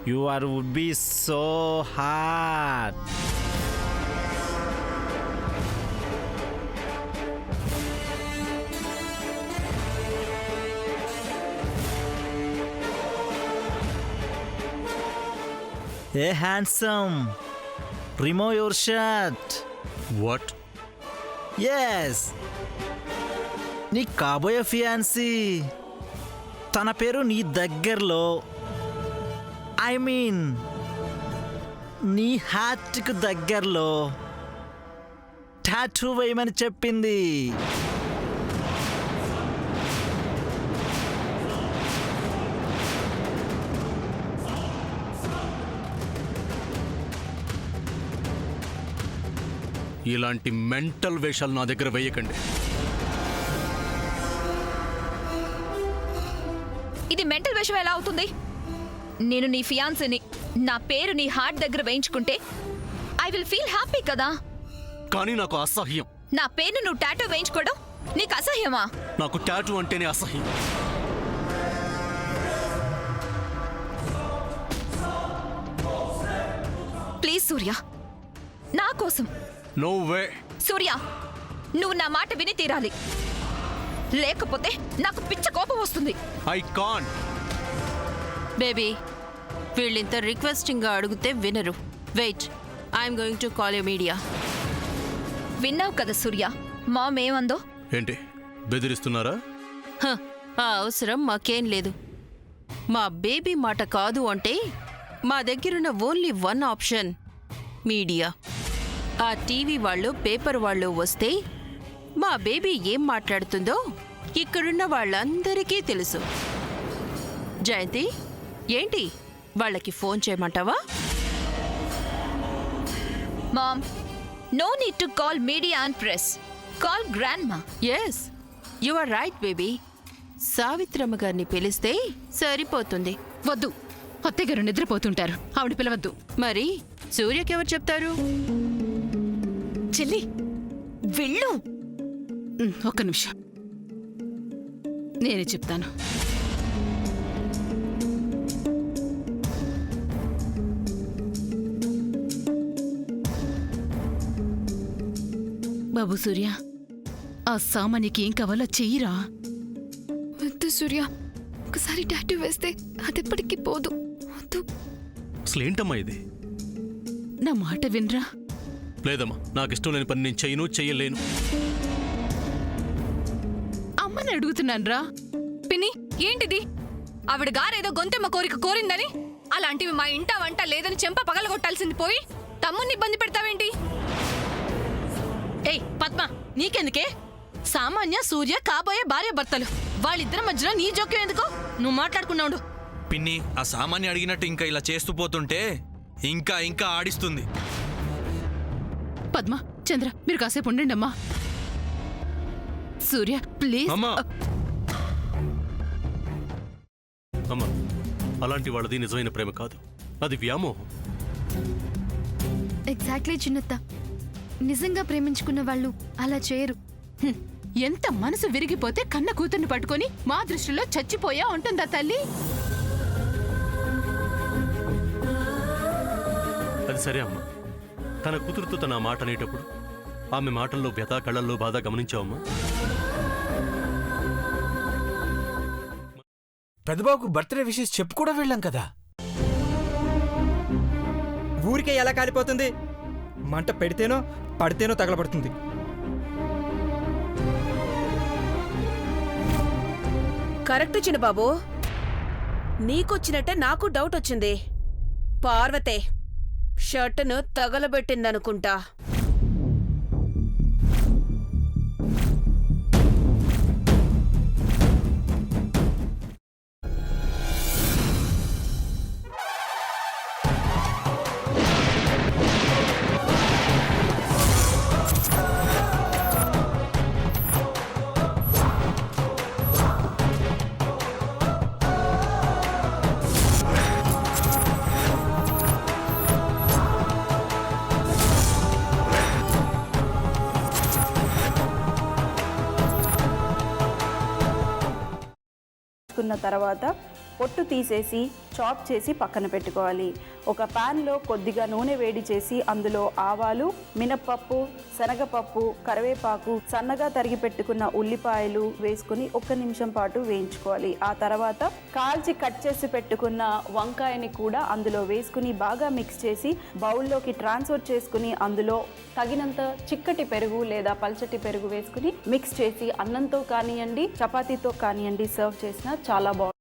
You are would be so hard. Hey handsome, remove your shirt. What? Yes. నీ కాబోయే fiancée తన పేరు నీ దగ్గరలో ఐ మీన్ నీ హార్ట్కు దగ్గరలో టాటూ వేయమని చెప్పింది. ఇలాంటి మెంటల్ వేషాలు నా దగ్గర వేయకండి. ఇది మెంటల్ వేషం ఎలా అవుతుంది? నేను నీ ఫియాన్సీని, నా పేరు నీ హార్ట్ దగ్గర వేయించుకుంటే ఐ విల్ ఫీల్ హ్యాపీ కదా. కానీ నాకు అసహ్యం. నా పేరును నువ్వు టాటూ వేయించుకోవడం నీకు అసహ్యమా? నాకు టాటూ అంటేనే అసహ్యం. ప్లీజ్ సూర్య, నా కోసం. No way. సూర్య, నువ్వు నా మాట విని తీరాలి, లేకపోతే నాకు పిచ్చ కోపం వస్తుంది. I can't. బేబీ, వీళ్ళింత రిక్వెస్టింగ్గా అడిగితే వినరు. Wait, I'm going to call you media. విన్నావు కదా సూర్య, మామ్ ఏమందో? ఏంటి బెదిరిస్తున్నారా? ఆ అవసరం మాకేం లేదు. మా బేబీ మాట కాదు అంటే మా దగ్గరున్న ఓన్లీ వన్ ఆప్షన్ మీడియా. ఆ టీవీ వాళ్ళు, పేపర్ వాళ్ళు వస్తే మా బేబీ ఏం మాట్లాడుతుందో ఇక్కడున్న వాళ్ళందరికీ తెలుసు. జయంతి, ఏంటి వాళ్ళకి ఫోన్ చేయమంటావా? Mom, no need to call media and press. Call grandma. Yes, you are right baby. Savitramma గారిని పిలిస్తే సరిపోతుంది. వద్దు, అత్తయ్యగారు నిద్రపోతుంటారు, ఆవిడ పిలవద్దు. మరి సూర్యకెవరు చెప్తారు? చెల్లి వెళ్ళు. ఒక్క నిమిషం, నేనే చెప్తాను. బాబు సూర్య, ఆ సామాన్యకి ఏం కావాలో చెయ్యిరా. వద్దు సూర్య, ఒకసారి టాటూ వేస్తే అదెప్పటికీ పోదు. వద్దు. అసలేంటమ్మా ఇది? నా మాట వినరా. లేదమ్మా, నాకు ఇష్టం లేని పని నేను చెయ్యలేను. అమ్మని అడుగుతున్నాను రా. పిన్ని, ఏంటిది? ఆవిడ గారేదో గొంతెమ్మ కోరిక కోరిందని అలాంటివి మా ఇంట వంట లేదని చెంప పగలగొట్టాల్సింది పోయి తమ్మున్ని ఇబ్బంది పెడతావేంటి? ఏయ్ పద్మ, నీకెందుకే? సామాన్య, సూర్య కాబోయే భార్య భర్తలు, వాళ్ళిద్దరి మధ్యలో నీ జోక్యం ఎందుకు? నువ్వు మాట్లాడుకున్నావు. పిన్ని, ఆ సామాన్య అడిగినట్టు ఇంకా ఇలా చేస్తూ పోతుంటే ఇంకా ఇంకా ఆడిస్తుంది. పద్మ, చంద్ర, మీరు కాసేపు ఉండండి అమ్మా. సూర్య ప్లీజ్. అమ్మా, అమ్మా, అలాంటి వాళ్ళది నిజమైన ప్రేమ కాదు, అది వ్యామోహం. ఎగ్జాక్ట్లీ చిన్నత్త, నిజంగా ప్రేమించుకున్న వాళ్ళు అలా చేయరు. ఎంత మనసు విరిగిపోతే కన్న కూతుర్ని పట్టుకొని మా దృష్టిలో చచ్చిపోయా ఉంటుందా తల్లి? అది సరే అమ్మా, తన కూతురుతో తన మాట అనేటప్పుడు ఆమె మాటల్లో వ్యథ, కళ్ళల్లో బాధ గమనించావమ్మా? పెద్దబాబుకు బర్త్డే విషెస్ చెప్పు కూడా వెళ్ళాం కదా. ఊరికే ఎలా కాలిపోతుంది? మంట పెడితేనో పడితేనో తగలబడుతుంది. కరెక్ట్ చిన్నబాబు, నీకొచ్చినట్టే నాకు డౌట్ వచ్చింది. పార్వతే షర్టును తగలబెట్టిందనుకుంటా. తర్వాత పొట్టు తీసేసి చాప్ చేసి పక్కన పెట్టుకోవాలి. ఒక ప్యాన్లో కొద్దిగా నూనె వేడి చేసి అందులో ఆవాలు, మినప్పప్పు, శనగపప్పు, కరివేపాకు, సన్నగా తరిగి పెట్టుకున్న ఉల్లిపాయలు వేసుకుని 1 నిమిషం పాటు వేయించుకోవాలి. ఆ తర్వాత కాల్చి కట్ చేసి పెట్టుకున్న వంకాయని కూడా అందులో వేసుకుని బాగా మిక్స్ చేసి బౌల్లోకి ట్రాన్స్ఫర్ చేసుకుని అందులో తగినంత చిక్కటి పెరుగు లేదా పల్చటి పెరుగు వేసుకుని మిక్స్ చేసి అన్నంతో కానివ్వండి, చపాతీతో కానివ్వండి సర్వ్ చేసినా చాలా బాగుంటుంది.